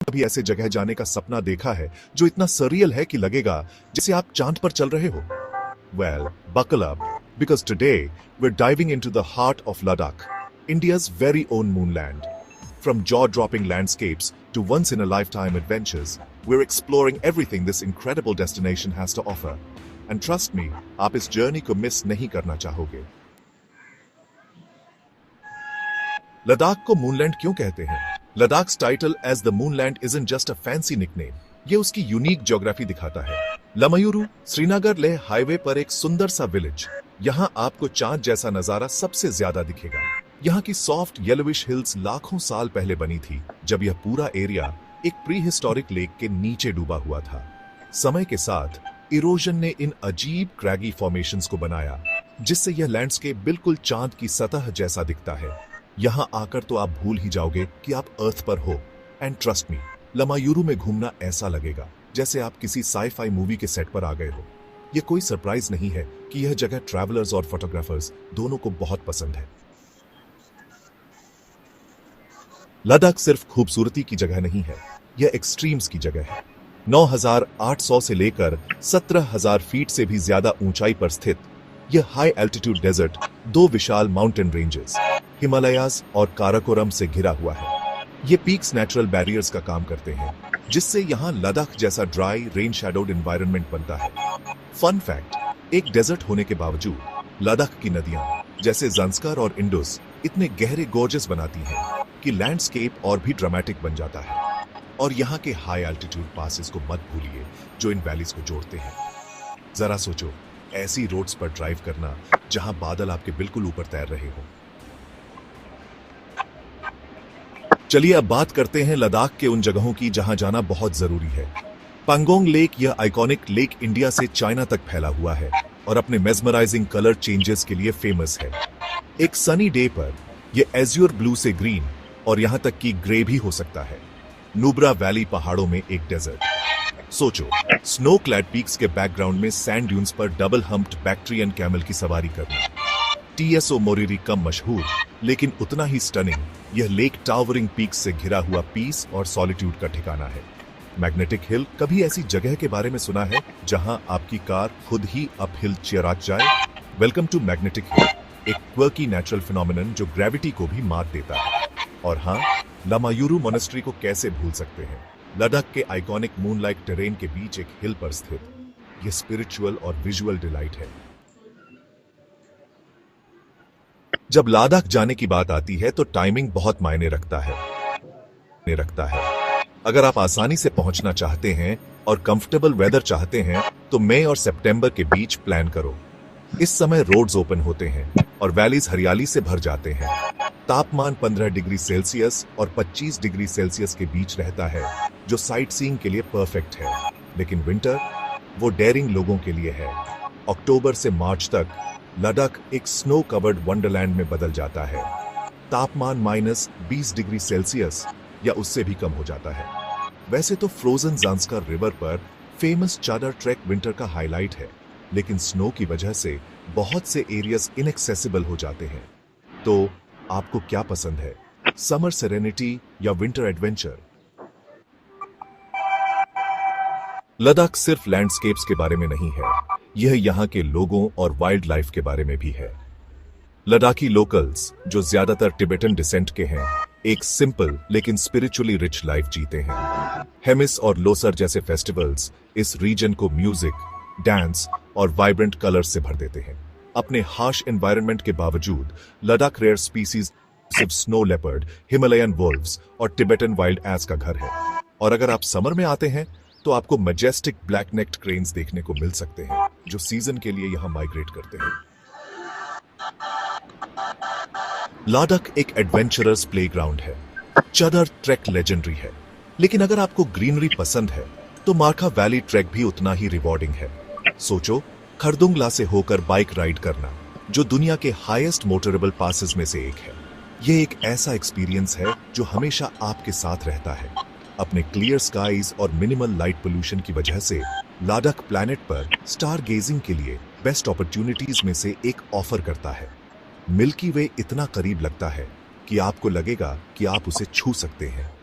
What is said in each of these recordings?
कभी ऐसे जगह जाने का सपना देखा है जो इतना सरियल है कि लगेगा जैसे आप चांद पर चल रहे हो? Well, buckle up, because today we're diving into the heart of Ladakh, India's very own moonland. From jaw-dropping landscapes to once-in-a-lifetime adventures, we're exploring everything this incredible destination has to offer. And trust me, आप इस journey को miss नहीं करना चाहोगे। लद्दाख को moonland क्यों कहते हैं? Ladakh's title as the moonland isn't just a fancy nickname, ये उसकी यूनिक ज्योग्राफी दिखाता है। लमयूरू श्रीनगर लेह हाईवे पर एक सुंदर सा विलेज। यहाँ आपको चांद जैसा नजारा सबसे ज्यादा दिखेगा। यहाँ की सॉफ्ट येलोविश हिल्स लाखों साल पहले बनी थी, जब यह पूरा एरिया एक प्री हिस्टोरिक लेक के नीचे डूबा हुआ था। समय के साथ इरोजन ने इन अजीब क्रैगी फॉर्मेशंस को बनाया, जिससे यह लैंडस्केप बिल्कुल चांद की सतह जैसा दिखता है। यहाँ आकर तो आप भूल ही जाओगे कि आप अर्थ पर हो। एंड ट्रस्ट मी, लमायूरू में घूमना ऐसा लगेगा जैसे आप किसी साई-फाई मूवी के सेट पर आ गए हो। यह कोई सरप्राइज नहीं है कि यह जगह ट्रैवलर्स और फोटोग्राफर्स दोनों को बहुत पसंद है। लद्दाख सिर्फ खूबसूरती की जगह नहीं है, यह एक्सट्रीम्स की जगह है। 9,800 से लेकर 17,000 फीट से भी ज्यादा ऊंचाई पर स्थित यह हाई एल्टीट्यूड डेजर्ट दो विशाल माउंटेन रेंजेस हिमालयाज और काराकोरम से घिरा हुआ है। ये पीक्स नेचुरल बैरियर्स का काम करते हैं, जिससे यहाँ लद्दाख जैसा ड्राई रेन शैडोड एनवायरनमेंट बनता है। फन फैक्ट, एक डेजर्ट होने के बावजूद लद्दाख की नदियां जैसे ज़ंस्कार और इंडस इतने गहरे गोर्जस बनाती हैं कि लैंडस्केप और भी ड्रामेटिक बन जाता है। और यहाँ के हाई एल्टीट्यूड पासेस को मत भूलिए जो इन वैलीज को जोड़ते हैं। जरा सोचो, ऐसी रोड्स पर ड्राइव करना जहां बादल आपके बिल्कुल ऊपर तैर रहे हो। चलिए अब बात करते हैं लद्दाख के उन जगहों की जहां जाना बहुत जरूरी है। पैंगोंग लेक, यह आइकॉनिक लेक इंडिया से चाइना तक फैला हुआ है और अपने मेस्मराइजिंग कलर चेंजेस के लिए फेमस है। एक सनी डे पर यह एज्योर ब्लू से ग्रीन और यहां तक कि ग्रे भी हो सकता है। नुब्रा वैली पहाड़ों में एक डेजर्ट। सोचो, स्नो क्लैड पीक्स के बैकग्राउंड में सैंड ड्यून्स पर डबल हम्प्ड बैक्ट्रियन कैमल की सवारी करना। टीएसओ मोरिरी कम मशहूर, लेकिन उतना ही स्टनिंग यह लेक टावरिंग पीक्स से घिरा हुआ पीस और सॉलिट्यूड का ठिकाना है। मैग्नेटिक हिल, कभी ऐसी जगह के बारे में सुना है जहां आपकी कार खुद ही अपहिल चिराग जाए? वेलकम टू मैग्नेटिक हिल, एक क्वर्की नेचुरल फिनोमिनन जो ग्रेविटी को भी मात देता है। और हाँ, लमायूरू मोनेस्ट्री को कैसे भूल सकते हैं? लद्दाख के आइकॉनिक मूनलाइट टेरेन के बीच एक हिल पर स्थित यह स्पिरिचुअल और विजुअल डिलाइट है। जब लद्दाख जाने की बात आती है तो टाइमिंग बहुत मायने रखता है। अगर आप आसानी से पहुंचना चाहते हैं और कंफर्टेबल वेदर चाहते हैं तो मई और सितंबर के बीच प्लान करो। इस समय रोड्स ओपन होते हैं और वैलीज हरियाली से भर जाते हैं। तापमान 15 डिग्री सेल्सियस और 25 डिग्री सेल्सियस के बीच रहता है, जो साइट सीइंग के लिए परफेक्ट है। लेकिन विंटर, वो डेयरिंग लोगों के लिए है। अक्टूबर से मार्च तक लद्दाख एक स्नो कवर्ड वंडरलैंड में बदल जाता है। तापमान -20 डिग्री सेल्सियस या उससे भी कम हो जाता है। वैसे तो फ्रोजन ज़ंस्कार रिवर पर फेमस चादर ट्रैक विंटर का हाईलाइट है, लेकिन स्नो की वजह से बहुत से एरियाज इनएक्सेसिबल हो जाते हैं। तो आपको क्या पसंद है, समर सेरेनिटी या विंटर एडवेंचर? लद्दाख सिर्फ लैंडस्केप्स के बारे में नहीं है, यह यहाँ के लोगों और वाइल्ड लाइफ के बारे में भी है। लद्दाखी लोकल्स, जो ज्यादातर टिबेटन डिसेंट के हैं, एक सिंपल लेकिन स्पिरिचुअली रिच लाइफ जीते हैं। हेमिस और लोसर जैसे फेस्टिवल्स इस रीजन को म्यूजिक, डांस और वाइब्रेंट कलर्स से भर देते हैं। अपने हार्श एनवायरनमेंट के बावजूद लद्दाख रेयर स्पीसीज सिर्फ स्नो लेपर्ड, हिमालयन वोल्व्स और टिबेटन वाइल्ड एस का घर है। और अगर आप समर में आते हैं तो आपको मैजेस्टिक ब्लैक नेक्ड क्रेन्स देखने को मिल सकते हैं, जो सीजन के लिए यहां माइग्रेट करते हैं। लद्दाख एक एडवेंचरस प्लेग्राउंड है। चादर ट्रैक लेजेंडरी है, लेकिन अगर आपको ग्रीनरी पसंद है तो मार्खा वैली ट्रैक भी उतना ही रिवॉर्डिंग है। सोचो, खरदुंगला से होकर बाइक राइड करना, जो दुनिया के हाईएस्ट मोटरेबल पासेस में से एक है। यह एक ऐसा एक्सपीरियंस है जो हमेशा आपके साथ रहता है। अपने क्लियर स्काईज और मिनिमल लाइट पोल्यूशन की वजह से लद्दाख प्लैनेट पर स्टार गेजिंग के लिए बेस्ट अपॉर्चुनिटीज में से एक ऑफर करता है। मिल्की वे इतना करीब लगता है कि आपको लगेगा कि आप उसे छू सकते हैं।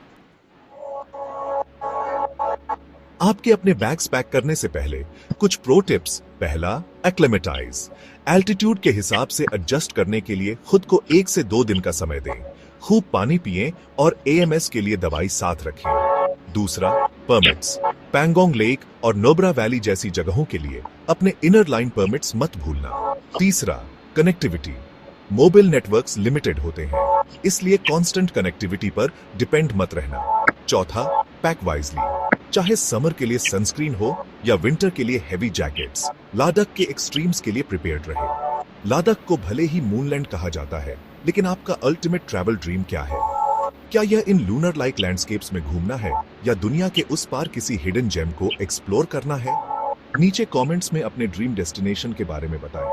आपके अपने बैग्स पैक करने से पहले कुछ प्रो टिप्स। पहला, एक्लेमेटाइज। एल्टीट्यूड के हिसाब से एडजस्ट करने के लिए खुद को 1 से 2 दिन का समय दें। खूब पानी पिएं और AMS के लिए दवाई साथ रखें। दूसरा, परमिट्स। पैंगोंग लेक और नोब्रा वैली जैसी जगहों के लिए अपने इनर लाइन परमिट्स मत भूलना। तीसरा, कनेक्टिविटी। मोबाइल नेटवर्क्स लिमिटेड होते हैं, इसलिए कांस्टेंट कनेक्टिविटी पर डिपेंड मत रहना। चौथा, पैक वाइजली। चाहे समर के लिए सनस्क्रीन हो या विंटर के लिए हेवी जैकेट्स, लद्दाख के एक्सट्रीम्स के लिए प्रिपेयर्ड रहे। लद्दाख को भले ही मूनलैंड कहा जाता है, लेकिन आपका अल्टीमेट ट्रैवल ड्रीम क्या है? क्या यह इन लूनर लाइक लैंडस्केप्स में घूमना है या दुनिया के उस पार किसी हिडन जेम को एक्सप्लोर करना है? नीचे कमेंट्स में अपने ड्रीम डेस्टिनेशन के बारे में बताएं।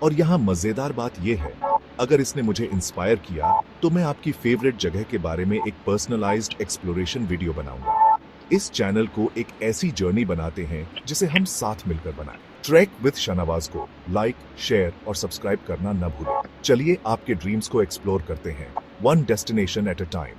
और यहाँ मजेदार बात यह है, अगर इसने मुझे इंस्पायर किया तो मैं आपकी फेवरेट जगह के बारे में एक पर्सनलाइज्ड एक्सप्लोरेशन वीडियो बनाऊंगा। इस चैनल को एक ऐसी जर्नी बनाते हैं जिसे हम साथ मिलकर बनाएं। ट्रैक विद शाहनवाज को लाइक, शेयर और सब्सक्राइब करना न भूलें। चलिए आपके ड्रीम्स को एक्सप्लोर करते हैं, one destination at a time.